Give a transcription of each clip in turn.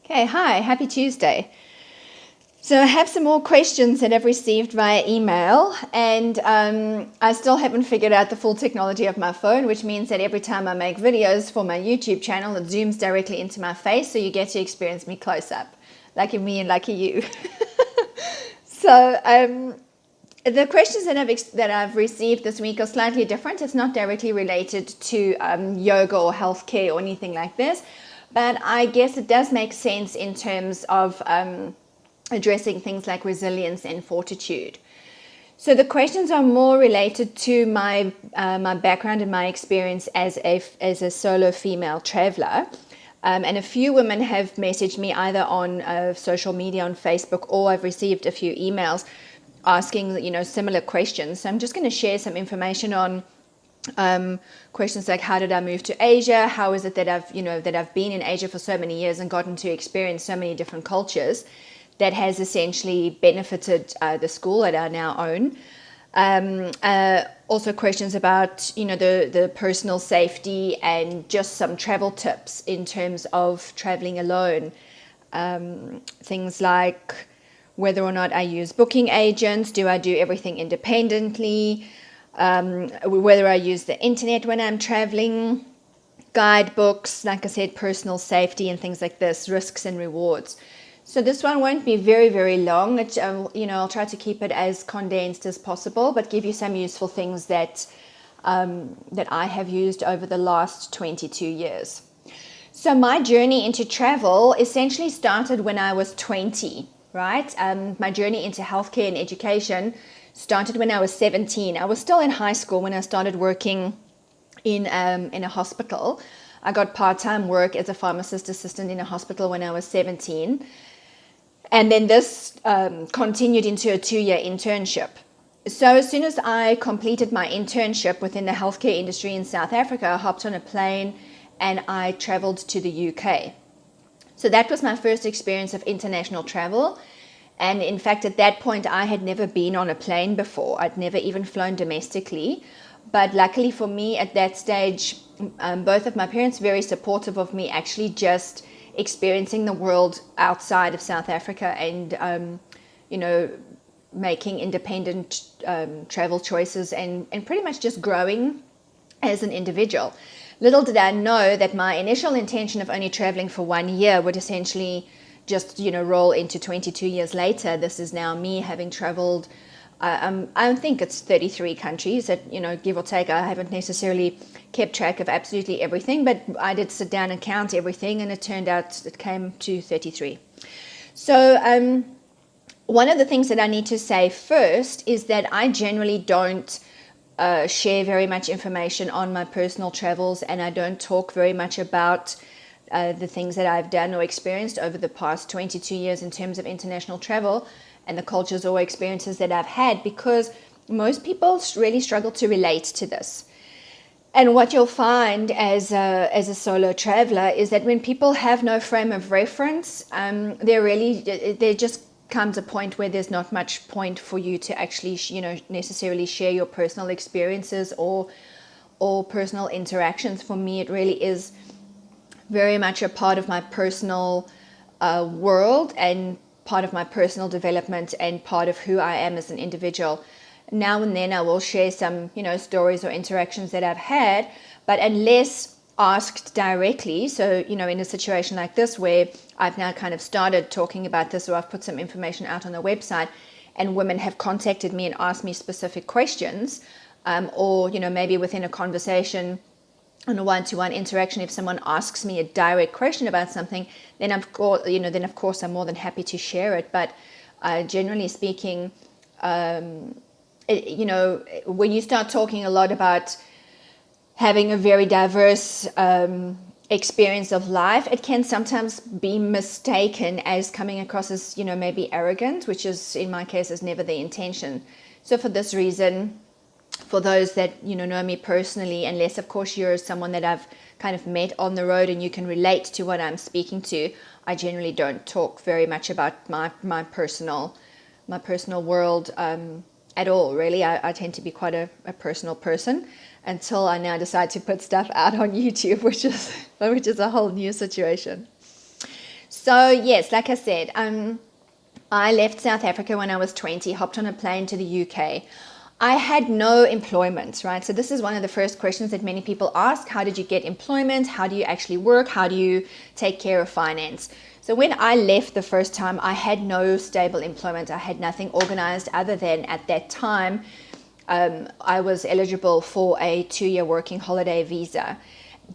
Okay, hi, happy Tuesday. So I have some more questions that I've received via email, and I still haven't figured out the full technology of my phone, which means that every time I make videos for my YouTube channel, it zooms directly into my face, so you get to experience me close up. Lucky me and lucky you. So the questions that I've received this week are slightly different. It's not directly related to yoga or healthcare or anything like this, but I guess it does make sense in terms of addressing things like resilience and fortitude. So the questions are more related to my background and my experience as a solo female traveler. And a few women have messaged me either on social media, on Facebook, or I've received a few emails asking, similar questions. So I'm just going to share some information on questions like, how did I move to Asia? How is it that I've been in Asia for so many years and gotten to experience so many different cultures that has essentially benefited the school that I now own. Also questions about, the personal safety and just some travel tips in terms of traveling alone. Things like whether or not I use booking agents, do I do everything independently, whether I use the internet when I'm traveling, guidebooks, like I said, personal safety and things like this, risks and rewards. So this one won't be very, very long. I'll try to keep it as condensed as possible, but give you some useful things that I have used over the last 22 years. So my journey into travel essentially started when I was 20, right? My journey into healthcare and education started when I was 17. I was still in high school when I started working in a hospital. I got part-time work as a pharmacist assistant in a hospital when I was 17. And then this continued into a 2-year internship. So as soon as I completed my internship within the healthcare industry in South Africa, I hopped on a plane and I traveled to the UK. So that was my first experience of international travel. And in fact, at that point, I had never been on a plane before. I'd never even flown domestically. But luckily for me at that stage, both of my parents were very supportive of me actually just experiencing the world outside of South Africa and, making independent travel choices and pretty much just growing as an individual. Little did I know that my initial intention of only traveling for 1 year would essentially just, roll into 22 years later. This is now me having traveled, I think it's 33 countries that, give or take. I haven't necessarily kept track of absolutely everything, but I did sit down and count everything, and it turned out it came to 33. So one of the things that I need to say first is that I generally don't share very much information on my personal travels, and I don't talk very much about the things that I've done or experienced over the past 22 years in terms of international travel and the cultures or experiences that I've had, because most people really struggle to relate to this. And what you'll find as a solo traveler is that when people have no frame of reference, there just comes a point where there's not much point for you to actually, necessarily share your personal experiences or personal interactions. For me, it really is very much a part of my personal world and part of my personal development and part of who I am as an individual. Now and then I will share some, stories or interactions that I've had, but unless asked directly, so, in a situation like this where I've now kind of started talking about this, or I've put some information out on the website and women have contacted me and asked me specific questions, or, maybe within a conversation on a one-to-one interaction, if someone asks me a direct question about something, then of course I'm more than happy to share it. But generally speaking, when you start talking a lot about having a very diverse experience of life, it can sometimes be mistaken as coming across as, maybe arrogant, which is, in my case, is never the intention. So for this reason, for those that, know me personally, unless, of course, you're someone that I've kind of met on the road and you can relate to what I'm speaking to, I generally don't talk very much about my personal world at all, really. I tend to be quite a personal person until I now decide to put stuff out on YouTube, which is a whole new situation. So yes, like I said, I left South Africa when I was 20, hopped on a plane to the UK. I had no employment, right? So this is one of the first questions that many people ask. How did you get employment? How do you actually work? How do you take care of finance? So when I left the first time, I had no stable employment. I had nothing organized other than at that time, I was eligible for a 2-year working holiday visa.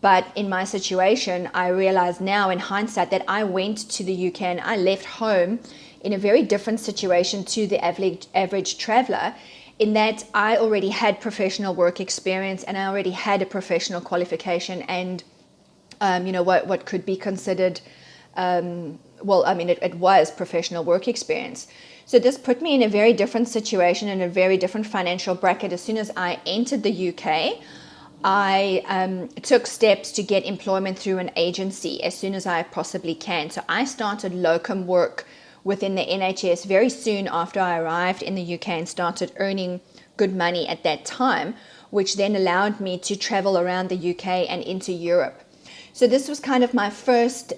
But in my situation, I realize now in hindsight that I went to the UK and I left home in a very different situation to the average traveler, in that I already had professional work experience and I already had a professional qualification and, what could be considered, it was professional work experience. So this put me in a very different situation, in a very different financial bracket. As soon as I entered the UK, I took steps to get employment through an agency as soon as I possibly can. So I started locum work within the NHS very soon after I arrived in the UK and started earning good money at that time, which then allowed me to travel around the UK and into Europe. So this was kind of my first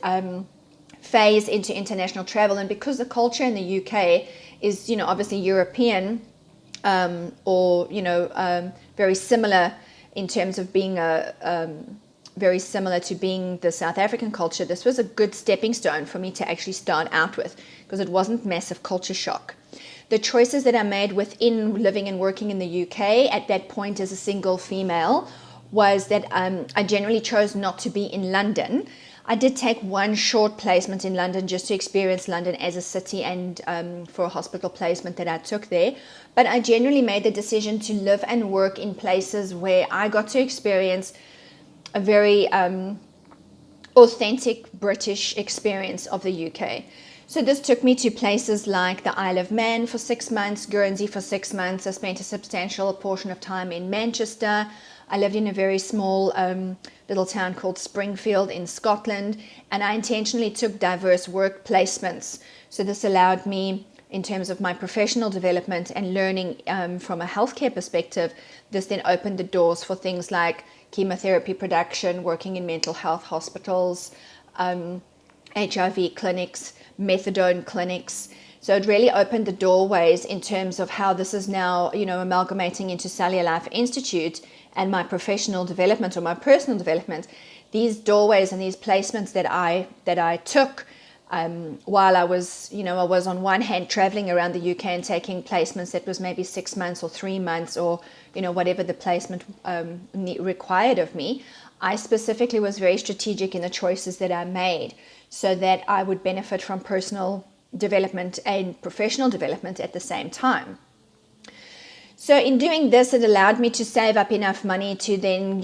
phase into international travel. And because the culture in the UK is, obviously European, very similar in terms of being very similar to being the South African culture, this was a good stepping stone for me to actually start out with, because it wasn't massive culture shock. The choices that I made within living and working in the UK at that point as a single female was that I generally chose not to be in London. I did take one short placement in London just to experience London as a city and for a hospital placement that I took there. But I generally made the decision to live and work in places where I got to experience a very authentic British experience of the UK. So this took me to places like the Isle of Man for 6 months, Guernsey for 6 months. I spent a substantial portion of time in Manchester. I lived in a very small little town called Springfield in Scotland, and I intentionally took diverse work placements. So this allowed me, in terms of my professional development and learning from a healthcare perspective, this then opened the doors for things like chemotherapy production, working in mental health hospitals, HIV clinics, methadone clinics. So it really opened the doorways in terms of how this is now, amalgamating into Cellular Life Institute and my professional development or my personal development. These doorways and these placements that I took while I was, I was on one hand traveling around the UK and taking placements that was maybe 6 months or 3 months or, whatever the placement required of me. I specifically was very strategic in the choices that I made so that I would benefit from personal development and professional development at the same time. So in doing this, it allowed me to save up enough money to then,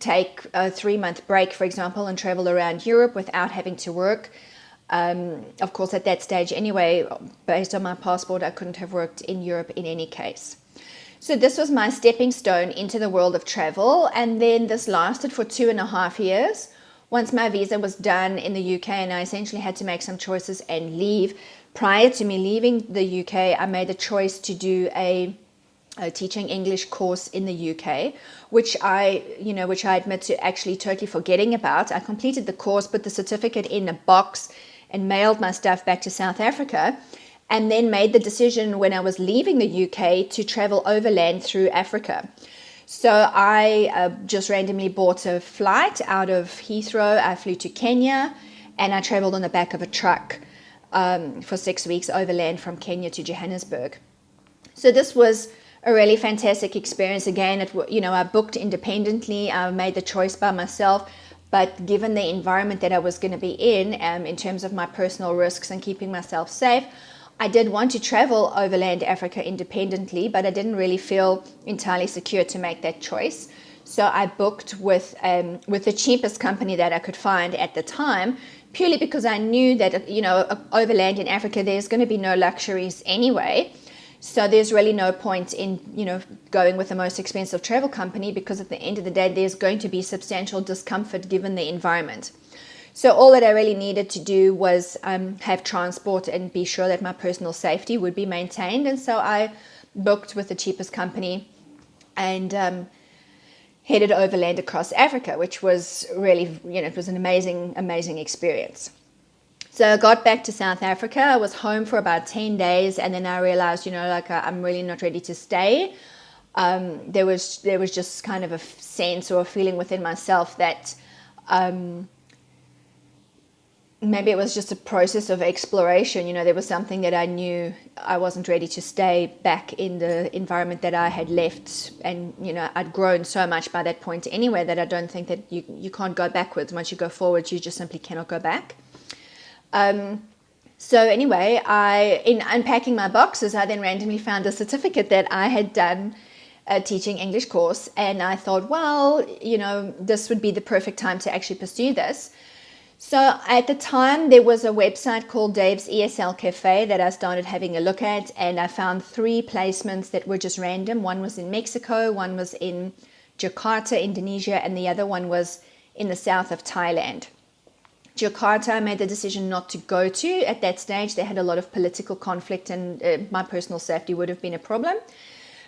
take a 3-month break, for example, and travel around Europe without having to work. Of course, at that stage anyway, based on my passport, I couldn't have worked in Europe in any case. So this was my stepping stone into the world of travel. And then this lasted for 2.5 years. Once my visa was done in the UK and I essentially had to make some choices and leave. Prior to me leaving the UK, I made a choice to do a teaching English course in the UK, which I admit to actually totally forgetting about. I completed the course, put the certificate in a box and mailed my stuff back to South Africa, and then made the decision when I was leaving the UK to travel overland through Africa. So I just randomly bought a flight out of Heathrow. I flew to Kenya and I traveled on the back of a truck for 6 weeks overland from Kenya to Johannesburg. So this was a really fantastic experience. Again, I booked independently. I made the choice by myself, but given the environment that I was going to be in terms of my personal risks and keeping myself safe, I did want to travel overland Africa independently, but I didn't really feel entirely secure to make that choice. So I booked with the cheapest company that I could find at the time, purely because I knew that, overland in Africa, there's going to be no luxuries anyway. So there's really no point in, going with the most expensive travel company, because at the end of the day, there's going to be substantial discomfort given the environment. So all that I really needed to do was have transport and be sure that my personal safety would be maintained. And so I booked with the cheapest company and headed overland across Africa, which was really, it was an amazing, amazing experience. So I got back to South Africa. I was home for about 10 days, and then I realized, like I'm really not ready to stay. There was just kind of a sense or a feeling within myself that maybe it was just a process of exploration. There was something that I knew I wasn't ready to stay back in the environment that I had left. And, I'd grown so much by that point anyway that I don't think that you can't go backwards. Once you go forward, you just simply cannot go back. So anyway, in unpacking my boxes, I then randomly found a certificate that I had done a teaching English course. And I thought, well, this would be the perfect time to actually pursue this. So at the time, there was a website called Dave's ESL Cafe that I started having a look at, and I found 3 placements that were just random. One was in Mexico, one was in Jakarta, Indonesia, and the other one was in the south of Thailand. Jakarta, I made the decision not to go to at that stage. They had a lot of political conflict, and my personal safety would have been a problem.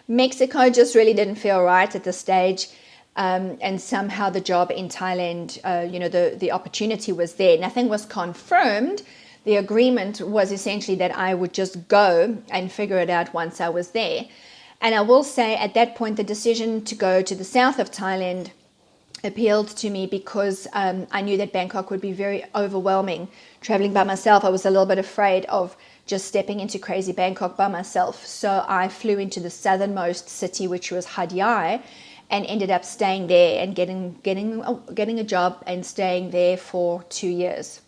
Mexico just really didn't feel right at this stage. And somehow the job in Thailand, the opportunity was there. Nothing was confirmed. The agreement was essentially that I would just go and figure it out once I was there. And I will say at that point, the decision to go to the south of Thailand appealed to me because I knew that Bangkok would be very overwhelming. Traveling by myself, I was a little bit afraid of just stepping into crazy Bangkok by myself. So I flew into the southernmost city, which was Hat Yai, and ended up staying there and getting a job and staying there for 2 years.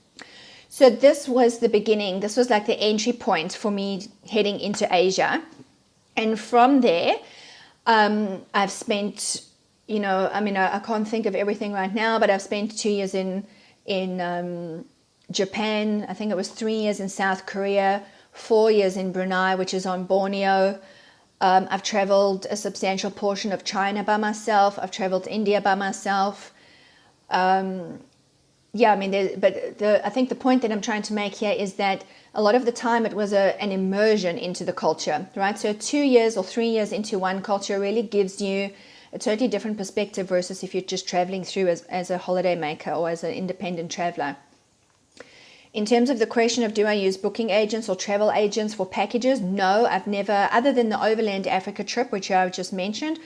So this was the beginning. This was like the entry point for me heading into Asia. And from there, I've spent, I can't think of everything right now, but I've spent 2 years in Japan. I think it was 3 years in South Korea, 4 years in Brunei, which is on Borneo. I've traveled a substantial portion of China by myself. I've traveled India by myself. I think the point that I'm trying to make here is that a lot of the time it was an immersion into the culture, right? So 2 years or 3 years into one culture really gives you a totally different perspective versus if you're just traveling through as a holiday maker or as an independent traveler. In terms of the question of do I use booking agents or travel agents for packages? No, I've never, other than the Overland Africa trip, which I've just mentioned,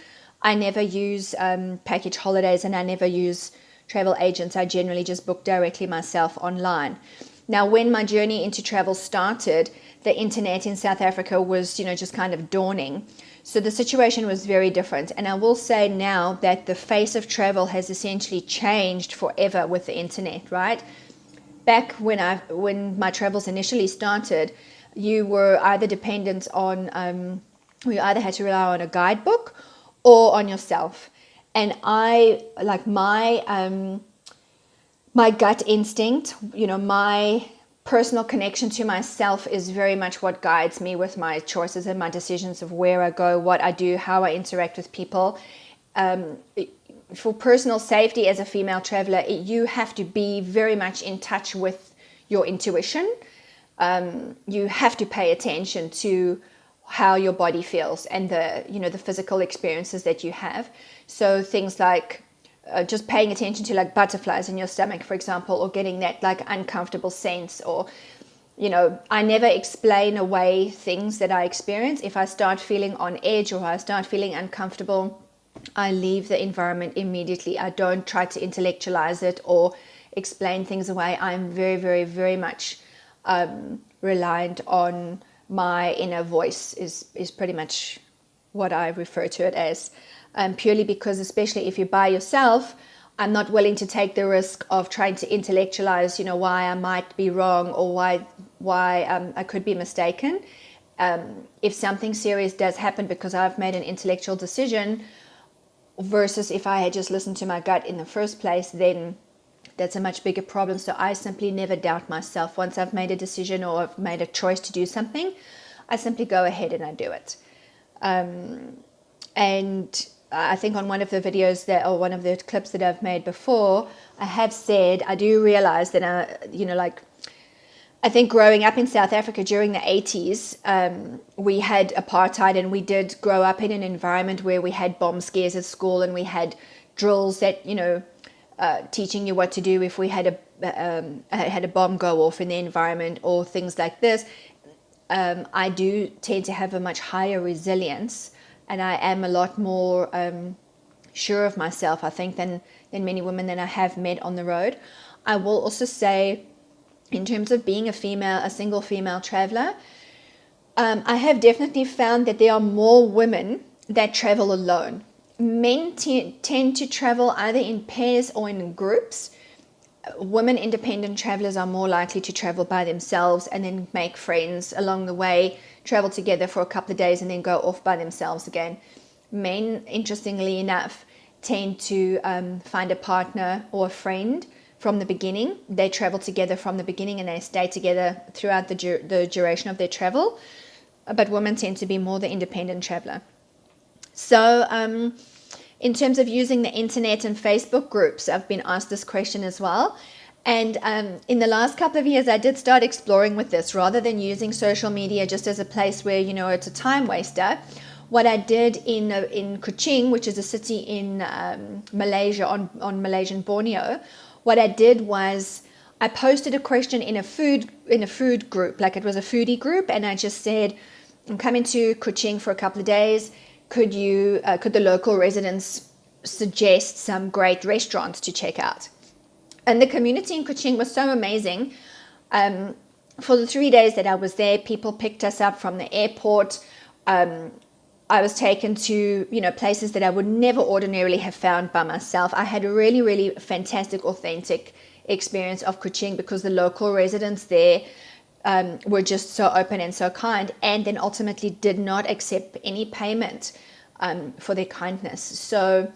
I never use package holidays and I never use travel agents. I generally just book directly myself online. Now, when my journey into travel started, the internet in South Africa was, just kind of dawning. So the situation was very different. And I will say now that the face of travel has essentially changed forever with the internet, right? Back when my travels initially started, you were either dependent on, you either had to rely on a guidebook or on yourself. And I, like my gut instinct, my personal connection to myself is very much what guides me with my choices and my decisions of where I go, what I do, how I interact with people. For personal safety as a female traveler, you have to be very much in touch with your intuition. You have to pay attention to how your body feels and the physical experiences that you have. So things like just paying attention to like butterflies in your stomach, for example, or getting that like uncomfortable sense, or I never explain away things that I experience. If I start feeling on edge or I start feeling uncomfortable, I leave the environment immediately. I don't try to intellectualize it or explain things away. I'm very, very, very much reliant on my inner voice is pretty much what I refer to it as. Purely because, especially if you're by yourself, I'm not willing to take the risk of trying to intellectualize, why I might be wrong or why I could be mistaken. If something serious does happen because I've made an intellectual decision, versus if I had just listened to my gut in the first place, then that's a much bigger problem. So I simply never doubt myself. Once I've made a decision or I've made a choice to do something, I simply go ahead and I do it. And I think on one of the videos or one of the clips that I've made before, I have said, I do realize that, I think growing up in South Africa during the 80s, we had apartheid, and we did grow up in an environment where we had bomb scares at school and we had drills that, teaching you what to do if we had a bomb go off in the environment or things like this. I do tend to have a much higher resilience, and I am a lot more sure of myself, I think, than many women that I have met on the road. I will also say, in terms of being a single female traveler, I have definitely found that there are more women that travel alone. Men tend to either in pairs or in groups. Women independent travelers are more likely to travel by themselves and then make friends along the way, travel together for a couple of days and then go off by themselves again. Men, interestingly enough, tend to find a partner or a friend from the beginning. They travel together from the beginning and they stay together throughout the duration of their travel. But women tend to be more the independent traveler. So in terms of using the internet and Facebook groups, I've been asked this question as well. And in the last couple of years, I did start exploring with this rather than using social media just as a place where, it's a time waster. What I did in Kuching, which is a city in Malaysia, on Malaysian Borneo, what I did was I posted a question in a food group, like it was a foodie group, and I just said, I'm coming to Kuching for a couple of days. Could the local residents suggest some great restaurants to check out? And the community in Kuching was so amazing. For the 3 days that I was there, people picked us up from the airport. I was taken to, places that I would never ordinarily have found by myself. I had a really, really fantastic, authentic experience of Kuching because the local residents there were just so open and so kind, and then ultimately did not accept any payment for their kindness. So,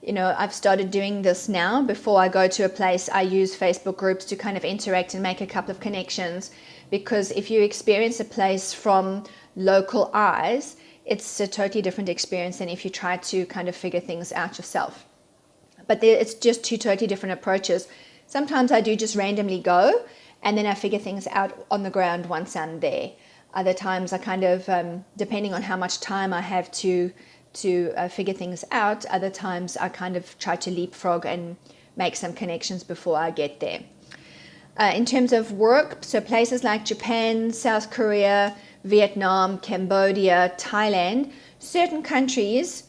I've started doing this now. Before I go to a place, I use Facebook groups to kind of interact and make a couple of connections, because if you experience a place from local eyes, it's a totally different experience than if you try to kind of figure things out yourself. But it's just two totally different approaches. Sometimes I do just randomly go, and then I figure things out on the ground once I'm there. Other times I kind of, depending on how much time I have to figure things out, other times I kind of try to leapfrog and make some connections before I get there. In terms of work, so places like Japan, South Korea, Vietnam, Cambodia, Thailand, certain countries,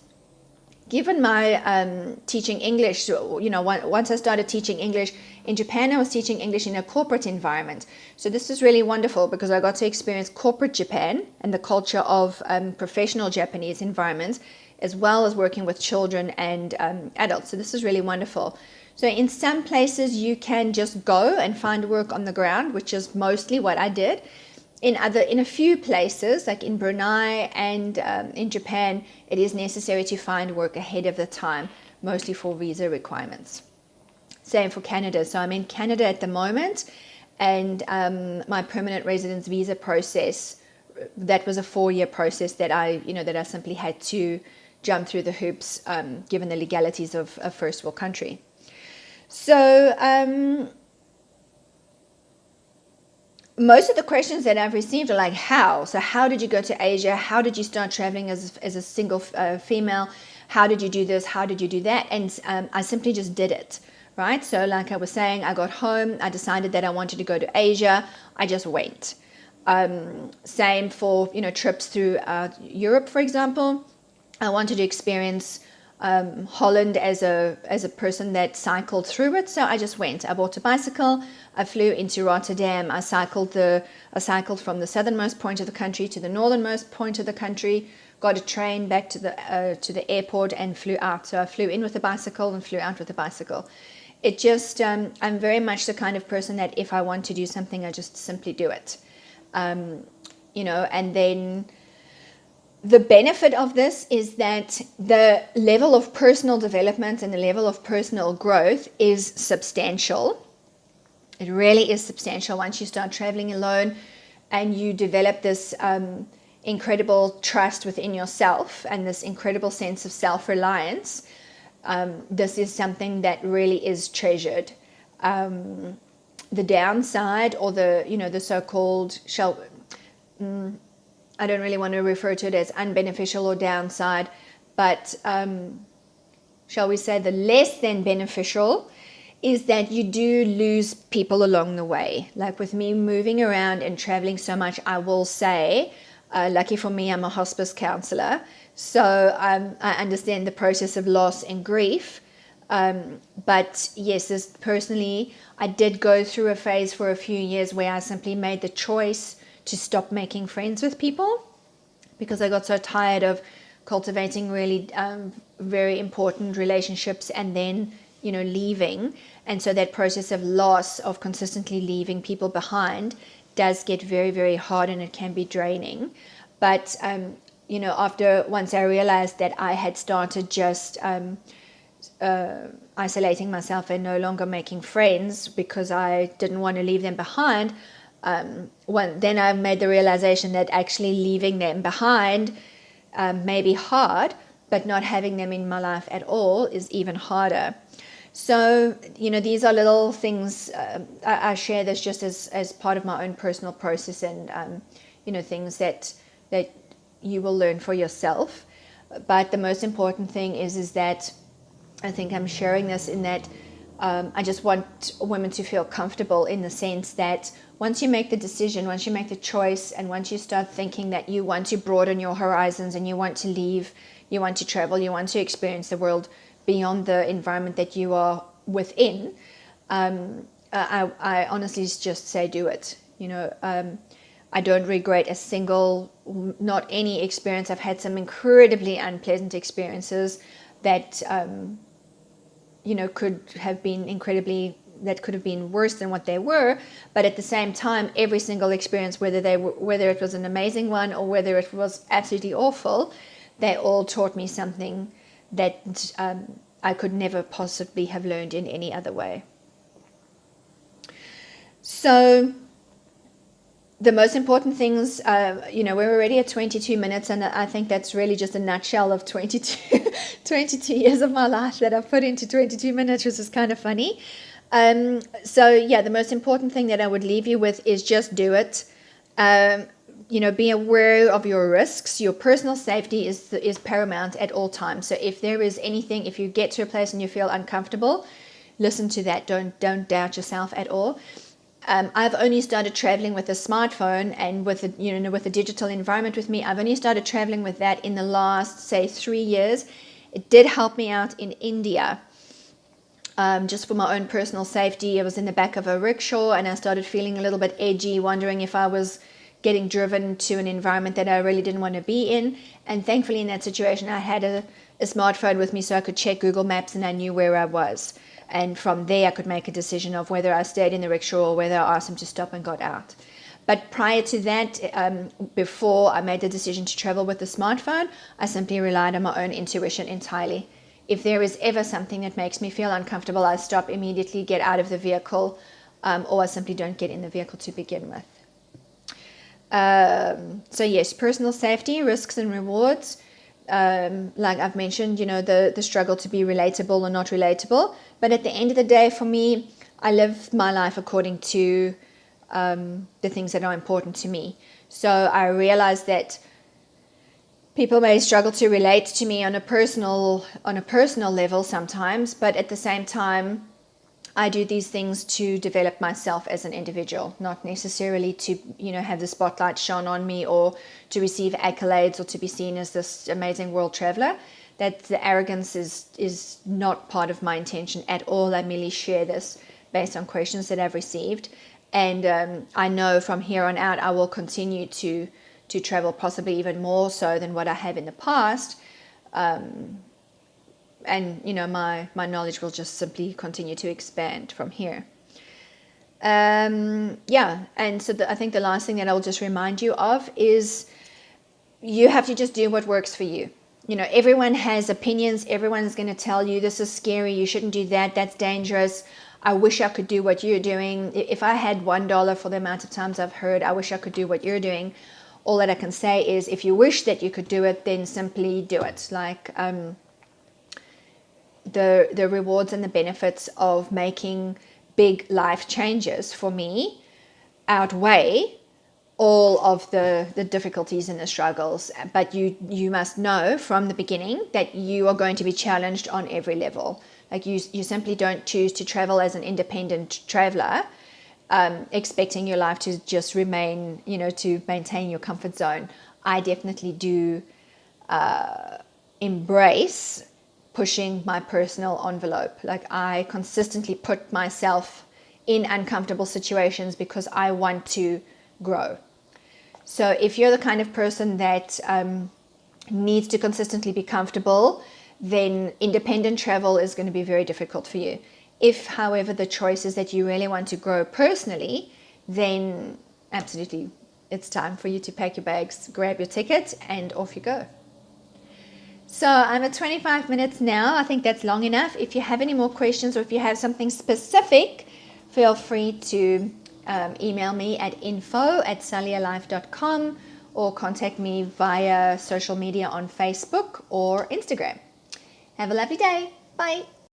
given my teaching English, once I started teaching English, in Japan I was teaching English in a corporate environment. So this was really wonderful because I got to experience corporate Japan and the culture of professional Japanese environments, as well as working with children and adults. So this is really wonderful. So in some places you can just go and find work on the ground, which is mostly what I did. In a few places, like in Brunei and in Japan, it is necessary to find work ahead of the time, mostly for visa requirements. Same for Canada. So I'm in Canada at the moment, and my permanent residence visa process, that was a 4-year process that I simply had to jump through the hoops, given the legalities of a first world country. So most of the questions that I've received are like, how? So how did you go to Asia? How did you start traveling as a single female? How did you do this? How did you do that? And I simply just did it, right? So like I was saying, I got home, I decided that I wanted to go to Asia. I just went. Same for, trips through Europe, for example. I wanted to experience Holland as a person that cycled through it, so I just went. I bought a bicycle. I flew into Rotterdam. I cycled from the southernmost point of the country to the northernmost point of the country. Got a train back to the airport and flew out. So I flew in with a bicycle and flew out with a bicycle. It just I'm very much the kind of person that if I want to do something, I just simply do it. And then the benefit of this is that the level of personal development and the level of personal growth is substantial. It really is substantial once you start traveling alone and you develop this incredible trust within yourself and this incredible sense of self-reliance. This is something that really is treasured. The downside, or the so-called I don't really want to refer to it as unbeneficial or downside, but shall we say the less than beneficial is that you do lose people along the way. Like with me moving around and traveling so much, I will say, lucky for me, I'm a hospice counselor. So I understand the process of loss and grief. But yes, this personally, I did go through a phase for a few years where I simply made the choice to stop making friends with people because I got so tired of cultivating really very important relationships and then leaving. And so that process of loss, of consistently leaving people behind, does get very, very hard, and it can be draining. But after once I realized that I had started just isolating myself and no longer making friends because I didn't want to leave them behind, then I made the realization that actually leaving them behind may be hard, but not having them in my life at all is even harder. So, these are little things. I share this just as part of my own personal process, and things that you will learn for yourself. But the most important thing is that I think I'm sharing this in that I just want women to feel comfortable in the sense that once you make the decision, once you make the choice, and once you start thinking that you want to broaden your horizons and you want to leave, you want to travel, you want to experience the world beyond the environment that you are within, I honestly just say do it. I don't regret a single, not any experience. I've had some incredibly unpleasant experiences that could have been worse than what they were. But at the same time, every single experience, whether it was an amazing one or whether it was absolutely awful, they all taught me something that I could never possibly have learned in any other way. So the most important things, we're already at 22 minutes, and I think that's really just a nutshell of 22 years of my life that I've put into 22 minutes, which is kind of funny. The most important thing that I would leave you with is just do it. Be aware of your risks. Your personal safety is paramount at all times. So if there is anything, if you get to a place and you feel uncomfortable, listen to that. Don't doubt yourself at all. I've only started traveling with a smartphone and with a digital environment with me. I've only started traveling with that in the last, say, 3 years. It did help me out in India. Just for my own personal safety. I was in the back of a rickshaw and I started feeling a little bit edgy, wondering if I was getting driven to an environment that I really didn't want to be in. And thankfully in that situation, I had a smartphone with me so I could check Google Maps and I knew where I was. And from there, I could make a decision of whether I stayed in the rickshaw or whether I asked him to stop and got out. But prior to that, before I made the decision to travel with the smartphone, I simply relied on my own intuition entirely. If there is ever something that makes me feel uncomfortable, I stop immediately, get out of the vehicle, or I simply don't get in the vehicle to begin with. So yes, personal safety, risks and rewards. Like I've mentioned, the struggle to be relatable or not relatable. But at the end of the day, for me, I live my life according to the things that are important to me. So I realize that people may struggle to relate to me on a personal level sometimes, but at the same time, I do these things to develop myself as an individual, not necessarily to, have the spotlight shone on me or to receive accolades or to be seen as this amazing world traveler. That the arrogance is not part of my intention at all. I merely share this based on questions that I've received. And I know from here on out, I will continue to travel, possibly even more so than what I have in the past. And my knowledge will just simply continue to expand from here. And so I think the last thing that I'll just remind you of is you have to just do what works for you. Everyone has opinions. Everyone is going to tell you this is scary, you shouldn't do that, that's dangerous. I wish I could do what you're doing. If I had $1 for the amount of times I've heard I wish I could do what you're doing, all that I can say is if you wish that you could do it, then simply do it. Like the rewards and the benefits of making big life changes for me outweigh all of the difficulties and the struggles. But you must know from the beginning that you are going to be challenged on every level. Like you simply don't choose to travel as an independent traveler, expecting your life to just remain, to maintain your comfort zone. I definitely do embrace pushing my personal envelope. Like I consistently put myself in uncomfortable situations because I want to grow. So if you're the kind of person that needs to consistently be comfortable, then independent travel is going to be very difficult for you. If, however, the choice is that you really want to grow personally, then absolutely it's time for you to pack your bags, grab your ticket, and off you go. So I'm at 25 minutes now. I think that's long enough. If you have any more questions or if you have something specific, feel free to email me at info@salialife.com or contact me via social media on Facebook or Instagram. Have a lovely day. Bye.